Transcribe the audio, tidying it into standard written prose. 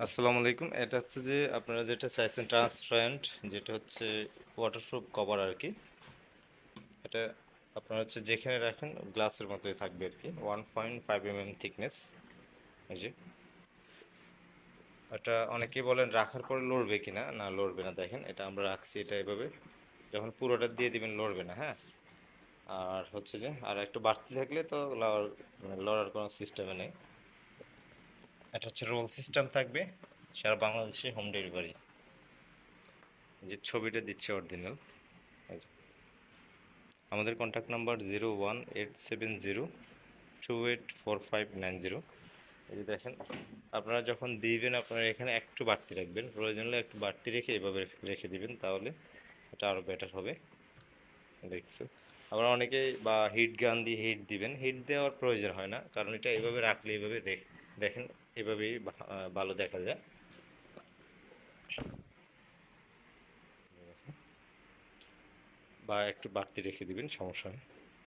আসসালামু আলাইকুম। এটা হচ্ছে যে আপনারা যেটা চাইছেন ট্রান্সপারেন্ট, যেটা হচ্ছে ওয়াটারপ্রুফ কভার আর কি। এটা আপনারা হচ্ছে যেখানে রাখেন গ্লাসের মতোই থাকবে আর কি, 1.5 mm থিকনেস। এই যে এটা অনেকেই বলেন রাখার পরে লড়বে কিনা, না লড়বে না। দেখেন এটা আমরা রাখছি, এটা এভাবে যখন পুরোটা দিয়ে দিবেন লড়বে না, হ্যাঁ। আর হচ্ছে যে আর একটু বাড়তি থাকলে তো লড়ার কোনো সিস্টেমে নেই। এটা হচ্ছে রোল সিস্টেম থাকবে, সারা বাংলাদেশে হোম ডেলিভারি। যে ছবিটা দিচ্ছে অরিজিনাল। আমাদের কন্ট্যাক্ট নাম্বার 0187028459 এই যে দেখেন, আপনারা যখন দিবেন আপনারা এখানে একটু বাড়তি রাখবেন, প্রয়োজন হলে একটু বাড়তি রেখে এভাবে রেখে দিবেন, তাহলে এটা আরও বেটার হবে। দেখছো, আবার অনেকেই বা হিট গান দিয়ে হিট দিবেন, হিট দেওয়ার প্রয়োজন হয় না, কারণ এটা এভাবে রাখলে এভাবে দেখেন এভাবেই ভালো দেখা যায়। বা একটু বাড়তি রেখে দিবেন, সমস্যা নেই।